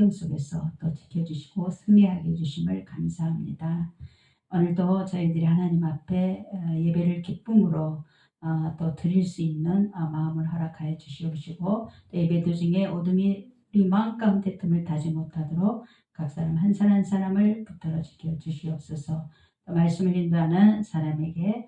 환경 속에서 또 지켜주시고 승리하게 해주심을 감사합니다. 오늘도 저희들이 하나님 앞에 예배를 기쁨으로 또 드릴 수 있는 마음을 허락하여 주시옵시고, 또 예배 도중에 어둠이 우리 마음 가운데 틈을 타지 못하도록 각 사람 한 사람 한 사람을 붙들어 지켜 주시옵소서. 또 말씀을 인도하는 사람에게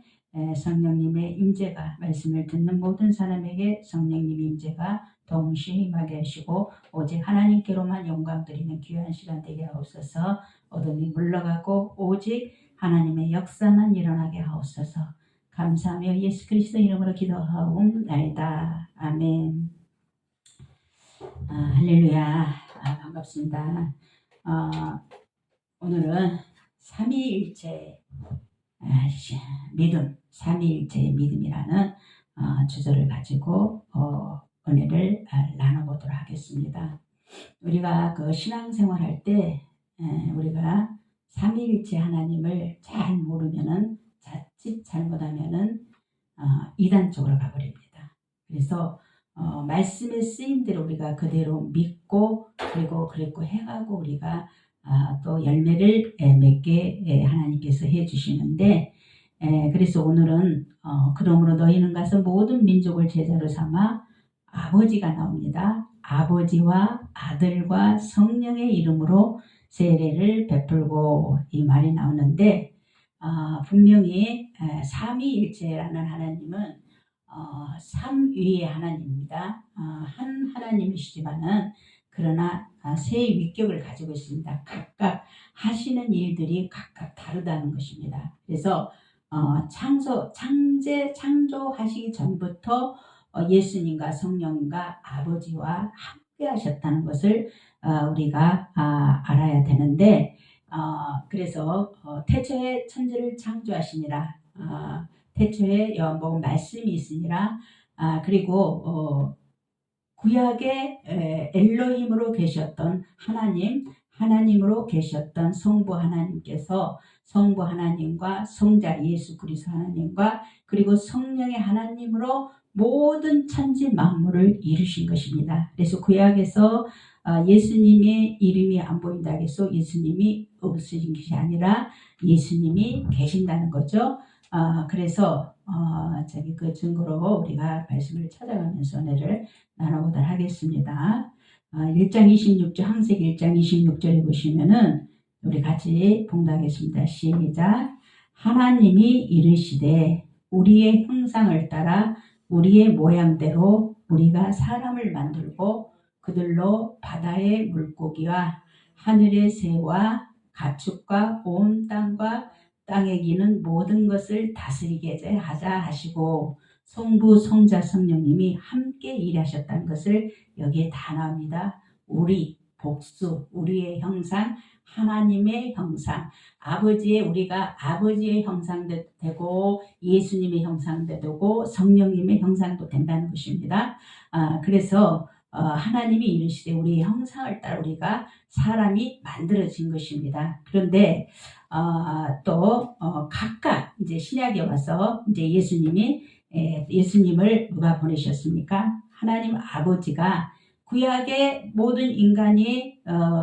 성령님의 임재가, 말씀을 듣는 모든 사람에게 성령님의 임재가 동시에 임하게 하시고, 오직 하나님께로만 영광 드리는 귀한 시간 되게 하옵소서. 어둠이 물러가고 오직 하나님의 역사만 일어나게 하옵소서. 감사하며 예수 그리스도 이름으로 기도하옵나이다. 아멘. 할렐루야. 반갑습니다. 오늘은 삼위일체 믿음, 삼위일체의 믿음이라는 주제를 가지고 은혜를 나눠보도록 하겠습니다. 우리가 그 신앙생활 할 때 우리가 삼위일체 하나님을 잘 모르면은, 자칫 잘못하면은 이단 쪽으로 가버립니다. 그래서 말씀에 쓰인 대로 우리가 그대로 믿고 그리고 해가고 우리가 또 열매를 맺게 하나님께서 해주시는데, 그래서 오늘은 그러므로 너희는 가서 모든 민족을 제자로 삼아 아버지가 나옵니다. 아버지와 아들과 성령의 이름으로 세례를 베풀고, 이 말이 나오는데, 분명히 삼위일체라는 하나님은 삼위의 하나님입니다. 한 하나님이시지만은 그러나 세 위격을 가지고 있습니다. 각각 하시는 일들이 각각 다르다는 것입니다. 그래서 창조하시기 전부터 예수님과 성령과 아버지와 함께 하셨다는 것을 우리가 알아야 되는데, 그래서 태초에 천지를 창조하시니라, 태초에 요한복음 말씀이 있으니라, 그리고 구약에 엘로힘으로 계셨던 하나님으로 계셨던 성부 하나님께서 성부 하나님과 성자 예수 그리스도 하나님과 그리고 성령의 하나님으로 모든 천지 만물을 이루신 것입니다. 그래서 구약에서 예수님의 이름이 안 보인다 해서 예수님이 없으신 것이 아니라 예수님이 계신다는 거죠. 그래서 그 증거로 우리가 말씀을 찾아가면서 은혜를 나눠보도록 하겠습니다. 1장 26절, 항세기 1장 26절에 보시면은 우리 같이 봉독하겠습니다. 시작. 하나님이 이르시되 우리의 형상을 따라 우리의 모양대로 우리가 사람을 만들고 그들로 바다의 물고기와 하늘의 새와 가축과 온 땅과 땅에 기는 모든 것을 다스리게 하자 하시고, 성부 성자 성령님이 함께 일하셨다는 것을 여기에 다 나옵니다. 우리, 복수, 우리의 형상, 하나님의 형상, 우리가 아버지의 형상도 되고 예수님의 형상도 되고 성령님의 형상도 된다는 것입니다. 그래서 하나님이 이르시되 우리의 형상을 따라 우리가 사람이 만들어진 것입니다. 그런데 또 각각 이제 신약에 와서 이제 예수님을 누가 보내셨습니까? 하나님 아버지가 구약의 모든 인간이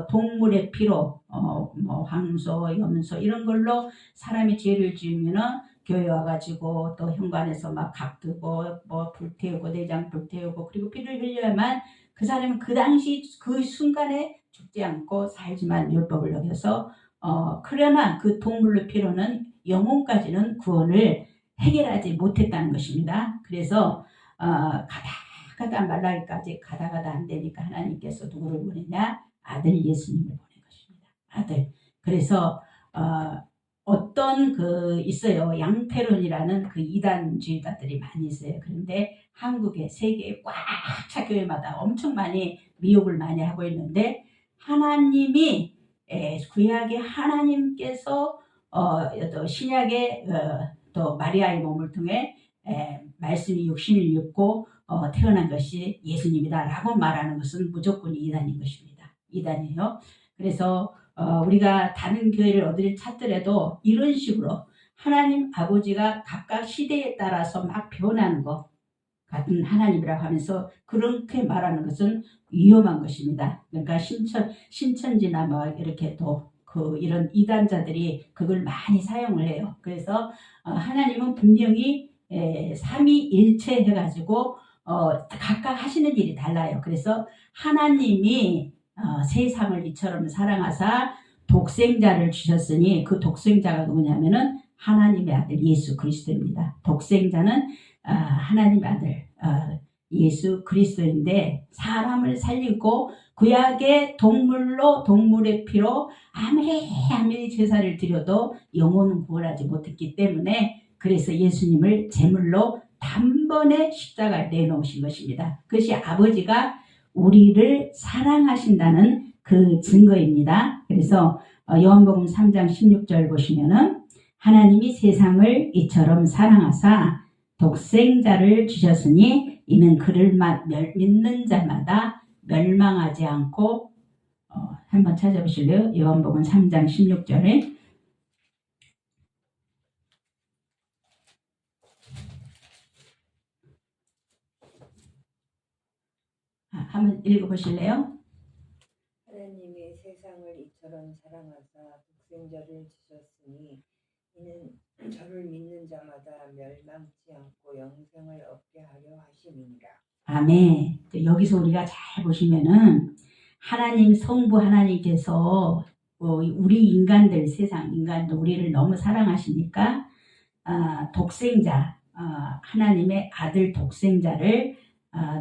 동물의 피로 뭐 황소, 염소 이런 걸로 사람이 죄를 지으면은 교회 와가지고 또 현관에서 막 각두고 뭐 불태우고 내장 불태우고 그리고 피를 흘려야만 그 사람은 그 당시 그 순간에 죽지 않고 살지만 율법을 어겨서 그러나 그 동물의 피로는 영혼까지는 구원을 해결하지 못했다는 것입니다. 그래서 가다 말라기까지 가다 안 되니까 하나님께서 누구를 보내냐? 아들 예수님을 보낸 것입니다. 아들. 그래서 어떤 있어요. 양태론이라는 그 이단주의자들이 많이 있어요. 그런데 한국에 세계에 꽉 차 교회마다 엄청 많이 미혹을 많이 하고 있는데, 하나님이 구약의 하나님께서 또 신약의 또 마리아의 몸을 통해 말씀이 육신을 입고 태어난 것이 예수님이다라고 말하는 것은 무조건 이단인 것입니다. 이단이에요. 그래서 우리가 다른 교회를 어디를 찾더라도 이런 식으로 하나님 아버지가 각각 시대에 따라서 막 변하는 거, 같은 하나님이라고 하면서 그렇게 말하는 것은 위험한 것입니다. 그러니까 신천지나 뭐 이렇게 또 이런 이단자들이 그걸 많이 사용을 해요. 그래서 하나님은 분명히 삼위일체 해가지고 각각 하시는 일이 달라요. 그래서 하나님이 세상을 이처럼 사랑하사 독생자를 주셨으니 그 독생자가 누구냐면은 하나님의 아들 예수 그리스도입니다. 독생자는 하나님의 아들 예수 그리스도인데 사람을 살리고 구약의 동물의 피로 아무리 제사를 드려도 영혼은 구원하지 못했기 때문에 그래서 예수님을 제물로 단번에 십자가에 내놓으신 것입니다. 그것이 아버지가 우리를 사랑하신다는 그 증거입니다. 그래서 요한복음 3장 16절 보시면은 하나님이 세상을 이처럼 사랑하사 독생자를 주셨으니 이는 그를 믿는 자마다 멸망하지 않고 한번 찾아보실래요? 요한복음 3장 16절에 한번 읽어보실래요? 하나님이 세상을 이처럼 사랑하사 독생자를 주셨으니 이는 저를 믿는 자마다 멸망치 않고 영생을 얻게 하려 하심이니라. 아멘. 여기서 우리가 잘 보시면은 하나님 성부 하나님께서 우리 인간들 세상 인간들 우리를 너무 사랑하시니까 독생자 하나님의 아들 독생자를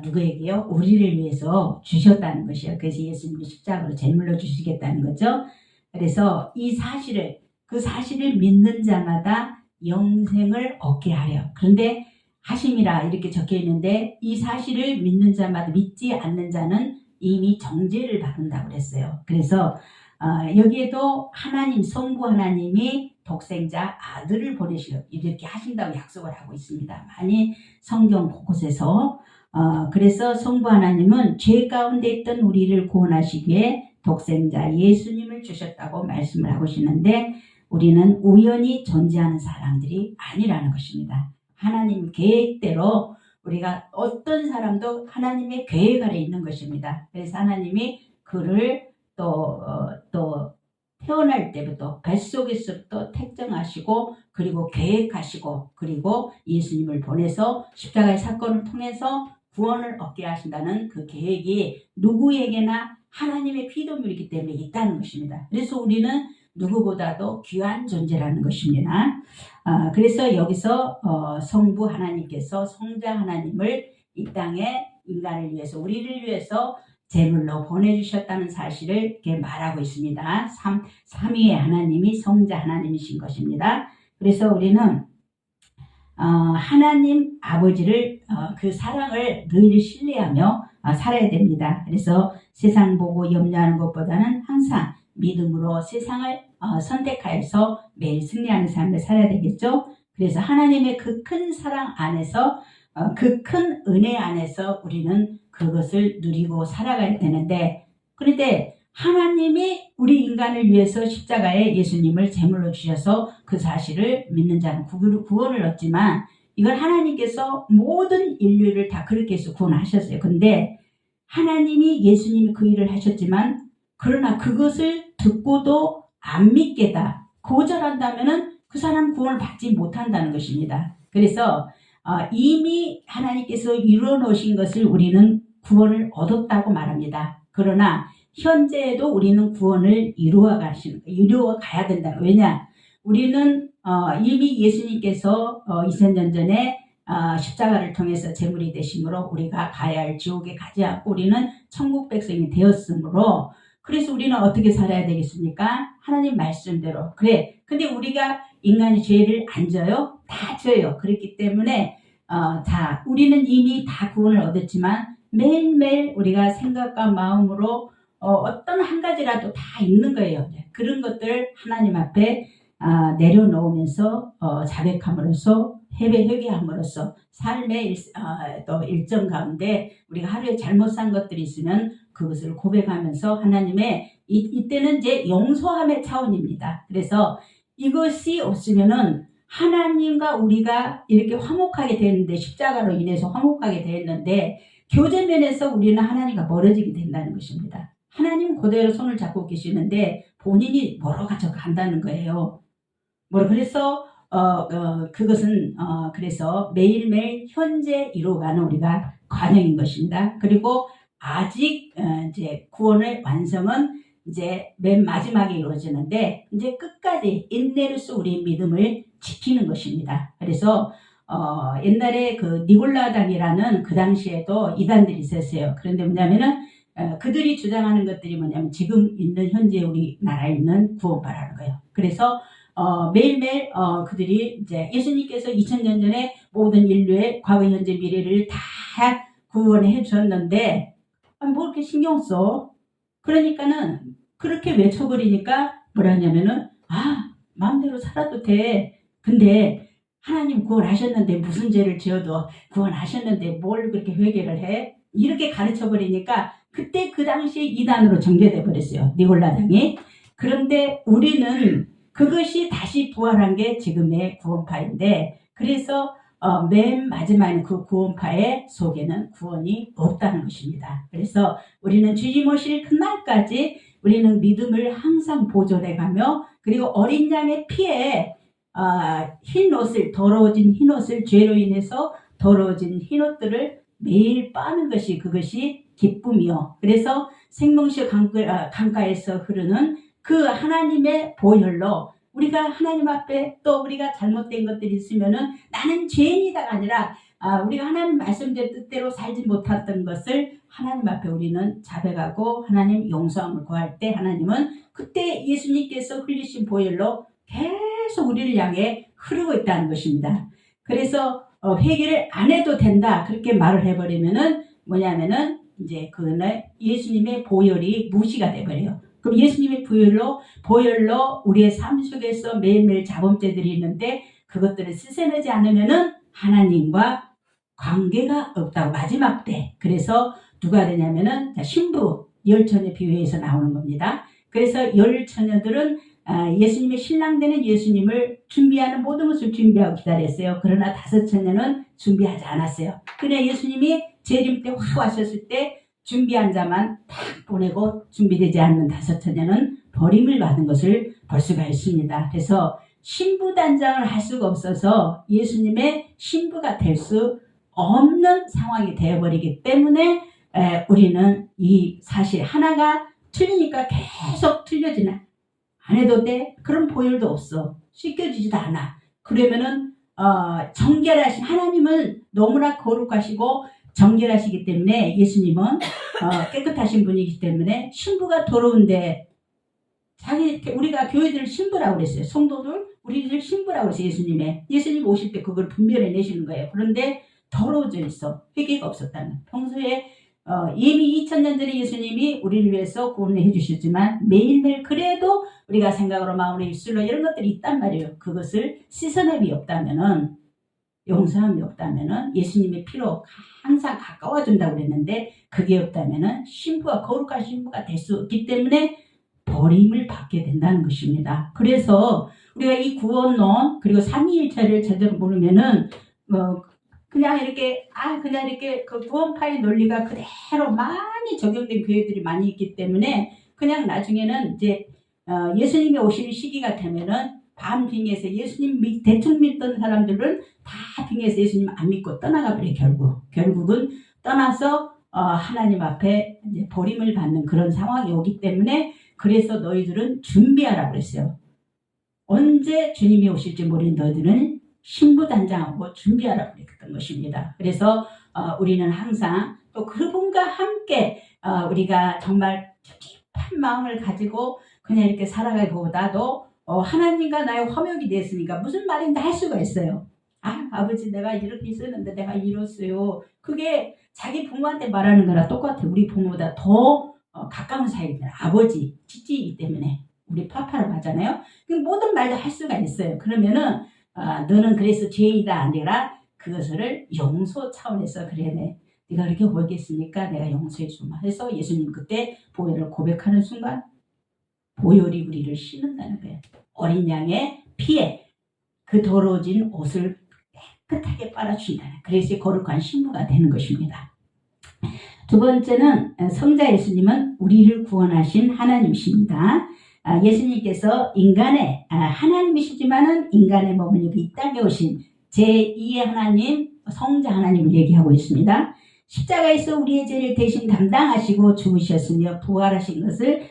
누구에게요? 우리를 위해서 주셨다는 것이에요. 그래서 예수님이 십자가로 제물로 주시겠다는 거죠. 그래서 그 사실을 믿는 자마다 영생을 얻게 하려. 그런데 하심이라 이렇게 적혀 있는데 이 사실을 믿는 자마다 믿지 않는 자는 이미 정죄를 받는다고 그랬어요. 그래서 여기에도 하나님 성부 하나님이 독생자 아들을 보내시려 이렇게 하신다고 약속을 하고 있습니다. 많이 성경 곳곳에서 그래서 성부 하나님은 죄 가운데 있던 우리를 구원하시기에 독생자 예수님을 주셨다고 말씀을 하고 계시는데 우리는 우연히 존재하는 사람들이 아니라는 것입니다. 하나님 계획대로 우리가 어떤 사람도 하나님의 계획 아래 있는 것입니다. 그래서 하나님이 그를 또 태어날 때부터 뱃속에서부터 택정하시고 그리고 계획하시고 그리고 예수님을 보내서 십자가의 사건을 통해서 구원을 얻게 하신다는 그 계획이 누구에게나 하나님의 피조물이기 때문에 있다는 것입니다. 그래서 우리는 누구보다도 귀한 존재라는 것입니다. 그래서 여기서 성부 하나님께서 성자 하나님을 이 땅에 인간을 위해서 우리를 위해서 제물로 보내주셨다는 사실을 이렇게 말하고 있습니다. 삼위의 하나님이 성자 하나님이신 것입니다. 그래서 우리는 하나님 아버지를 그 사랑을 늘 신뢰하며 살아야 됩니다. 그래서 세상 보고 염려하는 것보다는 항상 믿음으로 세상을 선택하여서 매일 승리하는 삶을 살아야 되겠죠. 그래서 하나님의 그 큰 사랑 안에서 그 큰 은혜 안에서 우리는 그것을 누리고 살아가야 되는데 그런데 하나님이 우리 인간을 위해서 십자가에 예수님을 제물로 주셔서 그 사실을 믿는 자는 구원을 얻지만 이걸 하나님께서 모든 인류를 다 그렇게 해서 구원하셨어요. 근데 하나님이 예수님이 그 일을 하셨지만 그러나 그것을 듣고도 안 믿겠다. 거절한다면은 그 사람 구원을 받지 못한다는 것입니다. 그래서 이미 하나님께서 이루어 놓으신 것을 우리는 구원을 얻었다고 말합니다. 그러나 현재에도 우리는 구원을 이루어 가야 된다. 왜냐? 우리는 이미 예수님께서 2000년 전에 십자가를 통해서 제물이 되심으로 우리가 가야 할 지옥에 가지 않고 우리는 천국 백성이 되었으므로 그래서 우리는 어떻게 살아야 되겠습니까? 하나님 말씀대로. 그래. 근데 우리가 인간이 죄를 안 져요? 다 져요. 그렇기 때문에 우리는 이미 다 구원을 얻었지만 매일매일 우리가 생각과 마음으로 어떤 한 가지라도 다 있는 거예요. 그런 것들 하나님 앞에 내려놓으면서 자백함으로써 회개함으로써 삶의 또 일정 가운데 우리가 하루에 잘못 산 것들이 있으면 그것을 고백하면서 하나님의 이때는 이제 용서함의 차원입니다. 그래서 이것이 없으면은 하나님과 우리가 이렇게 화목하게 됐는데, 십자가로 인해서 화목하게 됐는데, 교제면에서 우리는 하나님과 멀어지게 된다는 것입니다. 하나님 그대로 손을 잡고 계시는데 본인이 멀어가져 간다는 거예요. 그래서 그것은 그래서 매일매일 현재 이루어가는 우리가 과정인 것입니다. 그리고 아직 이제 구원의 완성은 이제 맨 마지막에 이루어지는데, 이제 끝까지 인내로서 우리의 믿음을 지키는 것입니다. 그래서 옛날에 그 니골라당이라는 그 당시에도 이단들이 있었어요. 그런데 뭐냐면은 그들이 주장하는 것들이 뭐냐면 지금 있는 현재 우리나라에 있는 구원파라는 거예요. 그래서 매일매일 그들이 이제 예수님께서 2000년 전에 모든 인류의 과거, 현재, 미래를 다 구원해 주셨는데 뭐 이렇게 신경 써? 그러니까는 그렇게 외쳐버리니까 뭐라 하냐면은 마음대로 살아도 돼. 근데 하나님 구원하셨는데 무슨 죄를 지어도 구원하셨는데 뭘 그렇게 회개를 해? 이렇게 가르쳐버리니까 그때 그 당시에 이단으로 정죄돼 버렸어요. 니골라당이. 그런데 우리는 그것이 다시 부활한 게 지금의 구원파인데, 그래서 맨 마지막에 그 구원파의 속에는 구원이 없다는 것입니다. 그래서 우리는 주님 오실 그날까지 우리는 믿음을 항상 보존해가며, 그리고 어린 양의 피에 흰 옷을, 더러워진 흰 옷을, 죄로 인해서 더러워진 흰 옷들을 매일 빠는 것이 그것이 기쁨이요. 그래서 생명수 강가에서 흐르는 그 하나님의 보혈로 우리가 하나님 앞에 또 우리가 잘못된 것들이 있으면은 나는 죄인이다가 아니라 우리가 하나님 말씀대로 뜻대로 살지 못했던 것을 하나님 앞에 우리는 자백하고 하나님 용서함을 구할 때, 하나님은 그때 예수님께서 흘리신 보혈로 계속 우리를 향해 흐르고 있다는 것입니다. 그래서 회개를 안 해도 된다 그렇게 말을 해버리면은 뭐냐면은 이제 그날 예수님의 보혈이 무시가 돼버려요. 그럼 예수님의 보혈로 우리의 삶 속에서 매일매일 자범죄들이 있는데 그것들을 씻어내지 않으면은 하나님과 관계가 없다고 마지막 때. 그래서 누가 되냐면은 신부 열처녀 비유에서 나오는 겁니다. 그래서 열처녀들은 예수님의 신랑 되는 예수님을 준비하는 모든 것을 준비하고 기다렸어요. 그러나 다섯 처녀는 준비하지 않았어요. 그냥 예수님이 재림 때 확 와셨을 때 준비한 자만 딱 보내고 준비되지 않는 다섯 처녀는 버림을 받은 것을 볼 수가 있습니다. 그래서 신부 단장을 할 수가 없어서 예수님의 신부가 될 수 없는 상황이 되어버리기 때문에 우리는 이 사실 하나가 틀리니까 계속 틀려지나 안 해도 돼? 그런 보혈도 없어. 씻겨지지도 않아. 그러면은 정결하신 하나님은 너무나 거룩하시고 정결하시기 때문에 예수님은 깨끗하신 분이기 때문에 신부가 더러운데 우리가 교회들 신부라고 그랬어요. 성도들 우리들 신부라고 그랬어요. 예수님 오실 때 그걸 분별해 내시는 거예요. 그런데 더러워져 있어. 회개가 없었다는. 평소에 이미 2000년 전에 예수님이 우리를 위해서 구원을 해주셨지만 매일매일 그래도 우리가 생각으로 마음으로 입술로 이런 것들이 있단 말이에요. 그것을 씻어냄이 없다면은, 용서함이 없다면은, 예수님의 피로 항상 가까워진다고 그랬는데 그게 없다면은 신부가 거룩한 신부가 될 수 없기 때문에 버림을 받게 된다는 것입니다. 그래서 우리가 이 구원론 그리고 삼위일체를 제대로 모르면은 그냥 이렇게 그 구원파의 논리가 그대로 많이 적용된 교회들이 많이 있기 때문에 그냥 나중에는 이제 예수님이 오실 시기가 되면은 밤 빙에서 예수님 대충 믿던 사람들은 다 빙에서 예수님 안 믿고 떠나가 버려. 결국은 떠나서 하나님 앞에 이제 버림을 받는 그런 상황이 오기 때문에, 그래서 너희들은 준비하라고 그랬어요. 언제 주님이 오실지 모르는 너희들은 신부단장하고 준비하라고 그랬던 것입니다. 그래서 우리는 항상 또 그분과 함께 우리가 정말 깊은 마음을 가지고 그냥 이렇게 살아가기보다도 하나님과 나의 화목이 됐으니까 무슨 말인지 할 수가 있어요. 아버지 내가 이렇게 있었는데 내가 이뤘어요. 그게 자기 부모한테 말하는 거랑 똑같아. 우리 부모보다 더 가까운 사이입니다. 아버지, 지지이기 때문에 우리 파파라고 하잖아요. 모든 말도 할 수가 있어요. 그러면은 너는 그래서 죄이다 아니라 그것을 용서 차원에서 그래 네가 그렇게 보겠으니까 내가 용서해 주마 해서 예수님 그때 보혈을 고백하는 순간 보혈이 우리를 씻는다는 거예요. 어린 양의 피에 그 더러워진 옷을 깨끗하게 빨아준다. 그래서 거룩한 신부가 되는 것입니다. 두 번째는 성자 예수님은 우리를 구원하신 하나님이십니다. 예수님께서 인간의 하나님이시지만은 인간의 몸을 입고 이 땅에 오신 제2의 하나님, 성자 하나님을 얘기하고 있습니다. 십자가에서 우리의 죄를 대신 담당하시고 죽으셨으며 부활하신 것을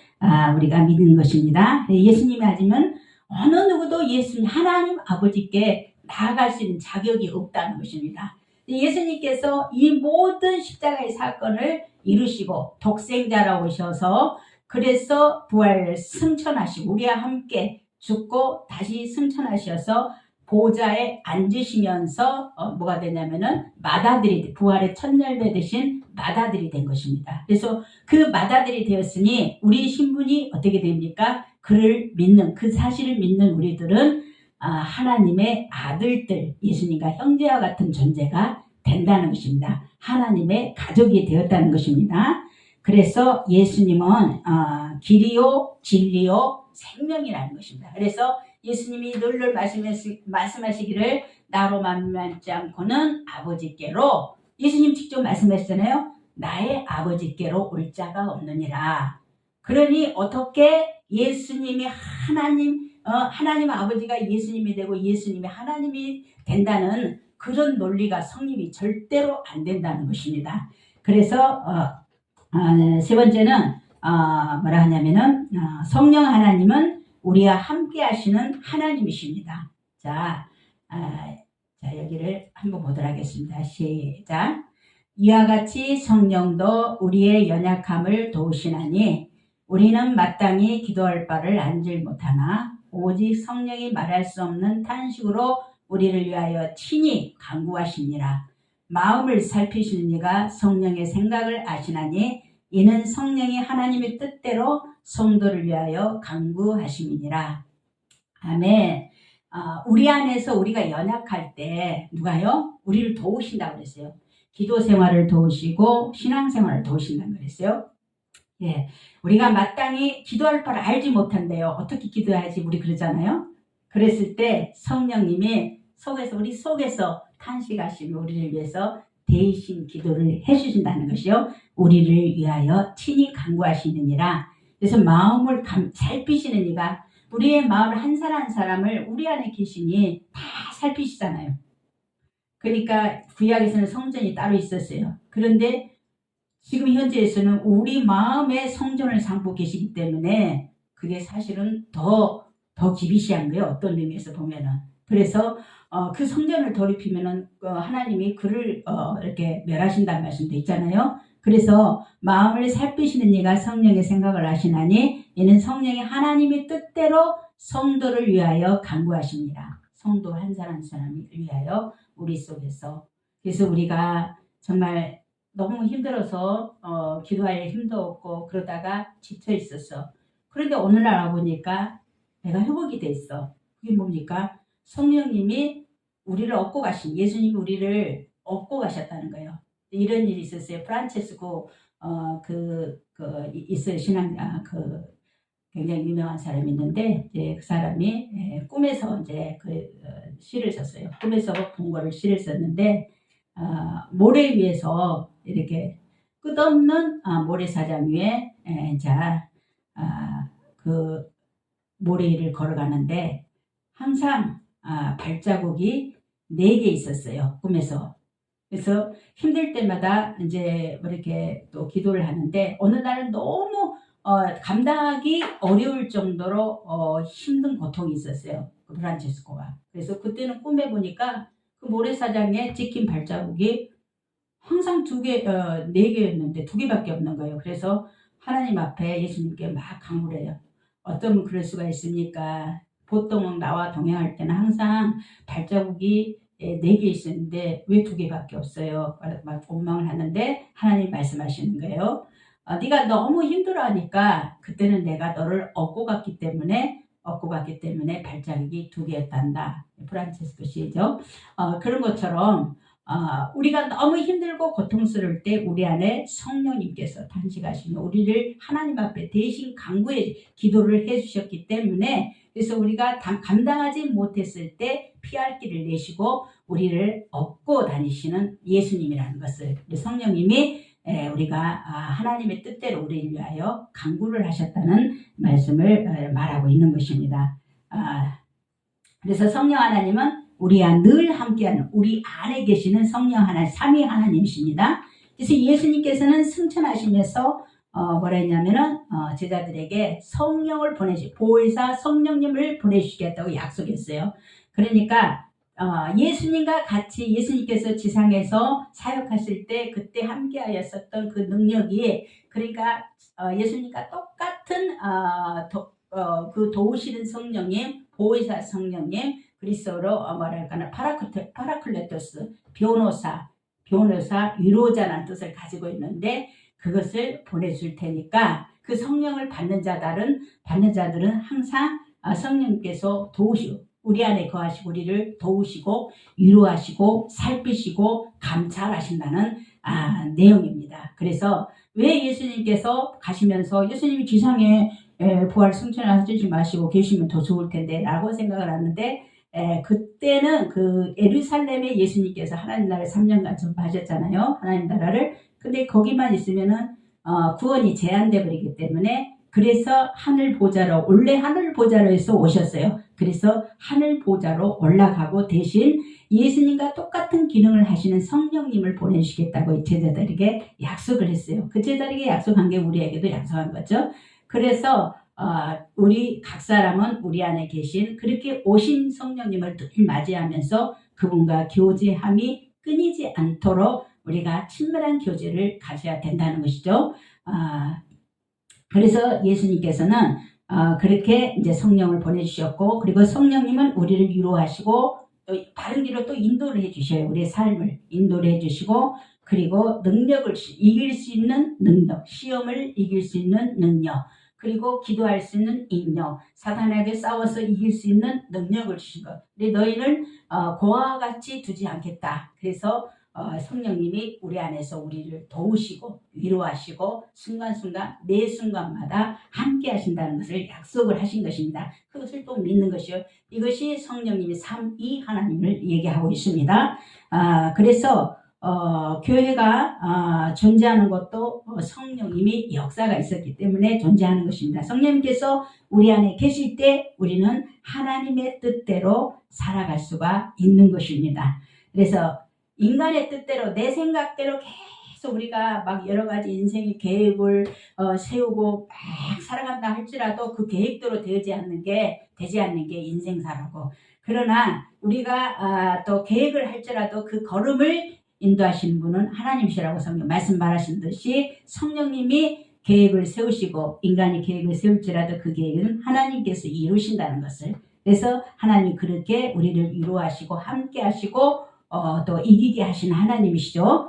우리가 믿는 것입니다. 예수님이 아니면 어느 누구도 예수님 하나님 아버지께 나아갈 수 있는 자격이 없다는 것입니다. 예수님께서 이 모든 십자가의 사건을 이루시고 독생자라 오셔서 그래서 부활 승천하시고 우리와 함께 죽고 다시 승천하셔서 보좌에 앉으시면서 뭐가 되냐면은 마다들이 부활의 첫 열매 되신 마다들이 된 것입니다. 그래서 그 마다들이 되었으니 우리 신분이 어떻게 됩니까? 그를 믿는 그 사실을 믿는 우리들은 하나님의 아들들, 예수님과 형제와 같은 존재가 된다는 것입니다. 하나님의 가족이 되었다는 것입니다. 그래서 예수님은 길이요 진리요 생명이라는 것입니다. 그래서 예수님이 늘 말씀하시기를 나로 만나지 않고는 아버지께로, 예수님 직접 말씀하시잖아요. 나의 아버지께로 올 자가 없느니라. 그러니 어떻게 예수님이 하나님 아버지가 예수님이 되고 예수님이 하나님이 된다는 그런 논리가 성립이 절대로 안 된다는 것입니다. 그래서 세 번째는 뭐라 하냐면은 성령 하나님은 우리와 함께 하시는 하나님이십니다. 자, 여기를 한번 보도록 하겠습니다. 시작. 이와 같이 성령도 우리의 연약함을 도우시나니 우리는 마땅히 기도할 바를 알지 못하나 오직 성령이 말할 수 없는 탄식으로 우리를 위하여 친히 간구하시니라. 마음을 살피시는 이가 성령의 생각을 아시나니 이는 성령이 하나님의 뜻대로 성도를 위하여 간구하심이니라. 아멘. 우리 안에서 우리가 연약할 때 누가요? 우리를 도우신다고 그랬어요. 기도 생활을 도우시고 신앙 생활을 도우신다고 그랬어요. 예, 우리가 마땅히 기도할 바를 알지 못한대요. 어떻게 기도해야지 우리 그러잖아요. 그랬을 때 성령님이 우리 속에서 탄식하시며 우리를 위해서 대신 기도를 해주신다는 것이요. 우리를 위하여 친히 간구하시느니라. 그래서 마음을 살피시는 이가 우리의 마음을 한 사람 한 사람을 우리 안에 계시니 다 살피시잖아요. 그러니까 구약에서는 성전이 따로 있었어요. 그런데 지금 현재에서는 우리 마음의 성전을 삼고 계시기 때문에 그게 사실은 더 기비시한 거예요. 어떤 의미에서 보면은. 그래서 그 성전을 더럽히면은 하나님이 그를 이렇게 멸하신다는 말씀도 있잖아요. 그래서 마음을 살피시는 이가 성령의 생각을 하시나니 이는 성령이 하나님의 뜻대로 성도를 위하여 간구하십니다. 성도 한 사람 한 사람을 위하여 우리 속에서. 그래서 우리가 정말 너무 힘들어서 기도할 힘도 없고 그러다가 지쳐 있었어. 그런데 오늘날 와보니까 내가 회복이 돼 있어. 그게 뭡니까? 성령님이 우리를 얻고 예수님이 우리를 얻고 가셨다는 거예요. 이런 일이 있었어요. 프란체스코 있어요. 굉장히 유명한 사람이 있는데 이제 그 사람이 꿈에서 이제 시를 썼어요. 꿈에서 본 거를 시를 썼는데 모래 위에서 이렇게 끝없는 모래사장 위에 그 모래 위를 걸어가는데 항상 발자국이 4개 있었어요. 꿈에서. 그래서 힘들 때마다 이제 이렇게 또 기도를 하는데 어느 날은 너무 감당하기 어려울 정도로 힘든 고통이 있었어요. 그 프란체스코가. 그래서 그때는 꿈에 보니까 그 모래사장에 찍힌 발자국이 항상 4개였는데 2개밖에 없는 거예요. 그래서 하나님 앞에 예수님께 막 간구를 해요. 어쩌면 그럴 수가 있습니까? 보통 나와 동행할 때는 항상 발자국이 4개 있었는데 왜 2개밖에 없어요? 막 원망을 하는데 하나님 말씀하시는 거예요. 네가 너무 힘들어하니까 그때는 내가 너를 얻고 갔기 때문에 발자국이 2개였단다. 프란체스코 시죠. 그런 것처럼 우리가 너무 힘들고 고통스러울 때 우리 안에 성령님께서 단식하시며 우리를 하나님 앞에 대신 간구해 기도를 해주셨기 때문에 그래서 우리가 감당하지 못했을 때 피할 길을 내시고 우리를 업고 다니시는 예수님이라는 것을 성령님이 우리가 하나님의 뜻대로 우리를 위하여 간구를 하셨다는 말씀을 말하고 있는 것입니다. 그래서 성령 하나님은 우리와 늘 함께하는 우리 안에 계시는 성령 하나님, 삼위 하나님이십니다. 그래서 예수님께서는 승천하시면서 뭐라 했냐면은 제자들에게 성령을 보혜사 성령님을 보내주시겠다고 약속했어요. 그러니까 예수님과 같이 예수님께서 지상에서 사역하실 때 그때 함께하였었던 그 능력이 그러니까 예수님과 똑같은 그 도우시는 성령님, 보혜사 성령님, 그리스어로 뭐랄까나 파라클레토스, 변호사, 위로자라는 뜻을 가지고 있는데 그것을 보내줄 테니까 그 성령을 받는 자들은 항상 성령께서 도우시고 우리 안에 거하시고 우리를 도우시고 위로하시고 살피시고 감찰하신다는 내용입니다. 그래서 왜 예수님께서 가시면서 예수님이 지상에 부활 승천하지 마시고 계시면 더 좋을 텐데 라고 생각을 하는데 그때는 그 예루살렘에 예수님께서 하나님 나라를 3년간 전파하셨잖아요. 하나님 나라를. 근데 거기만 있으면은 구원이 제한돼 버리기 때문에 그래서 하늘 보좌로 원래 하늘 보좌로에서 오셨어요. 그래서 하늘 보좌로 올라가고 대신 예수님과 똑같은 기능을 하시는 성령님을 보내주시겠다고 제자들에게 약속을 했어요. 그 제자들에게 약속한 게 우리에게도 약속한 거죠. 그래서 우리 각 사람은 우리 안에 계신 그렇게 오신 성령님을 늘 맞이하면서 그분과 교제함이 끊이지 않도록 우리가 친밀한 교제를 가져야 된다는 것이죠. 그래서 예수님께서는 그렇게 이제 성령을 보내주셨고 그리고 성령님은 우리를 위로하시고 또 바른 길로 또 인도를 해주셔요. 우리의 삶을 인도를 해주시고 그리고 능력을 이길 수 있는 능력, 시험을 이길 수 있는 능력, 그리고 기도할 수 있는 인력, 사탄에게 싸워서 이길 수 있는 능력을 주신 것. 근데 너희는 고아와 같이 두지 않겠다. 그래서 성령님이 우리 안에서 우리를 도우시고 위로하시고 순간순간 매 순간마다 함께 하신다는 것을 약속을 하신 것입니다. 그것을 또 믿는 것이요. 이것이 성령님이 삼위 하나님을 얘기하고 있습니다. 그래서 교회가 존재하는 것도 성령님이 역사가 있었기 때문에 존재하는 것입니다. 성령님께서 우리 안에 계실 때 우리는 하나님의 뜻대로 살아갈 수가 있는 것입니다. 그래서 인간의 뜻대로 내 생각대로 계속 우리가 막 여러 가지 인생의 계획을 세우고 막 살아간다 할지라도 그 계획대로 되지 않는 게 인생사라고. 그러나 우리가 또 계획을 할지라도 그 걸음을 인도하시는 분은 하나님이시라고 성경 말씀 말하신 듯이 성령님이 계획을 세우시고 인간이 계획을 세울지라도 그 계획은 하나님께서 이루신다는 것을. 그래서 하나님이 그렇게 우리를 위로하시고 함께 하시고 또 이기게 하시는 하나님이시죠.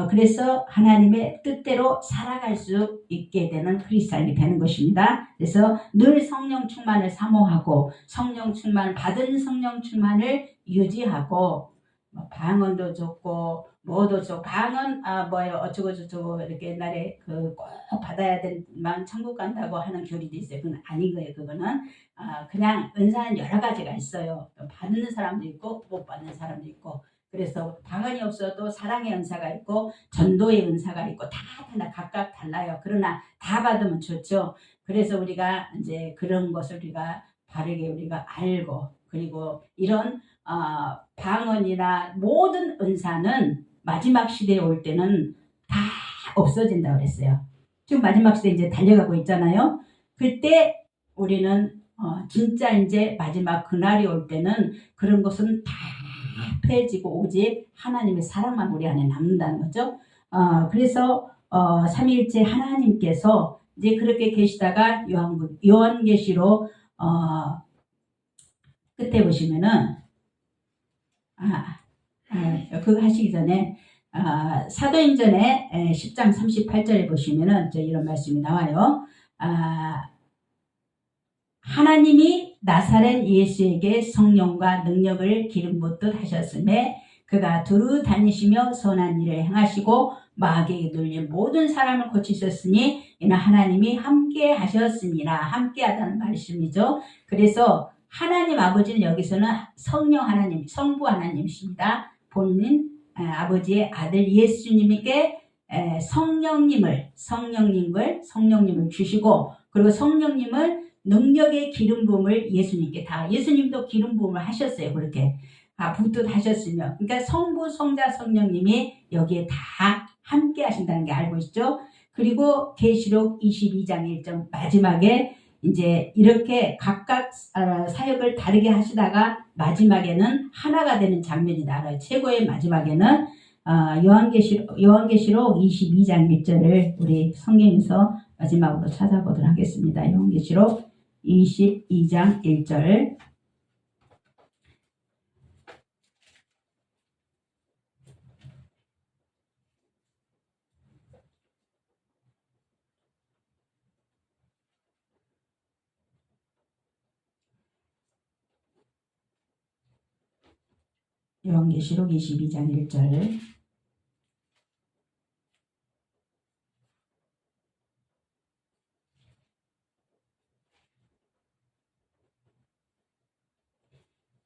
그래서 하나님의 뜻대로 살아갈 수 있게 되는 크리스찬이 되는 것입니다. 그래서 늘 성령 충만을 사모하고 성령 충만 받은 성령 충만을 유지하고 방언도 좋고 뭐도 좋고 방언 어쩌고 저쩌고 이렇게 옛날에 그 꼭 받아야 된만 천국 간다고 하는 교리도 있어요. 그건 아닌 거예요. 그거는 그냥 은사는 여러 가지가 있어요. 받는 사람도 있고 못 받는 사람도 있고. 그래서 방언이 없어도 사랑의 은사가 있고 전도의 은사가 있고 다 각각 달라요. 그러나 다 받으면 좋죠. 그래서 우리가 이제 그런 것을 우리가 바르게 우리가 알고 그리고 이런 방언이나 모든 은사는 마지막 시대에 올 때는 다 없어진다고 그랬어요. 지금 마지막 시대 이제 달려가고 있잖아요. 그때 우리는 진짜 이제 마지막 그날이 올 때는 그런 것은 다 패해지고 오직 하나님의 사랑만 우리 안에 남는다는 거죠. 그래서 삼위일체 하나님께서 이제 그렇게 계시다가 요한계시로 끝에 보시면은 그거 하시기 전에 사도행전에 10장 38절에 보시면은 이런 말씀이 나와요. 하나님이 나사렛 예수에게 성령과 능력을 기름 붓듯 하셨음에 그가 두루 다니시며 선한 일을 행하시고 마귀에게 눌린 모든 사람을 고치셨으니 이는 하나님이 함께 하셨습니다. 함께 하다는 말씀이죠. 그래서 하나님 아버지는 여기서는 성령 하나님, 성부 하나님이십니다. 본인 아버지의 아들 예수님에게 성령님을 주시고, 그리고 성령님을 능력의 기름 부음을 예수님께 다, 예수님도 기름 부음을 하셨어요. 그렇게 부뜻하셨으며, 그러니까 성부, 성자, 성령님이 여기에 다 함께 하신다는 게 알고 있죠. 그리고 계시록 22장 1절 마지막에 이제 이렇게 각각 사역을 다르게 하시다가 마지막에는 하나가 되는 장면이 나와요. 최고의 마지막에는 요한계시록 22장 1절을 우리 성경에서 마지막으로 찾아보도록 하겠습니다. 요한계시록 22장 1절. 요한계시록 22장 1절.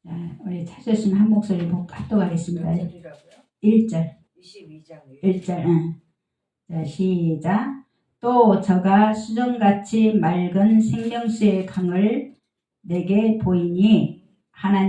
자, 우리 찾으시면 한 목소리 합독하겠습니다. 1절. 22장 1절. 자, 시작. 또 저가 수정같이 맑은 생명수의 강을 내게 보이니 하나님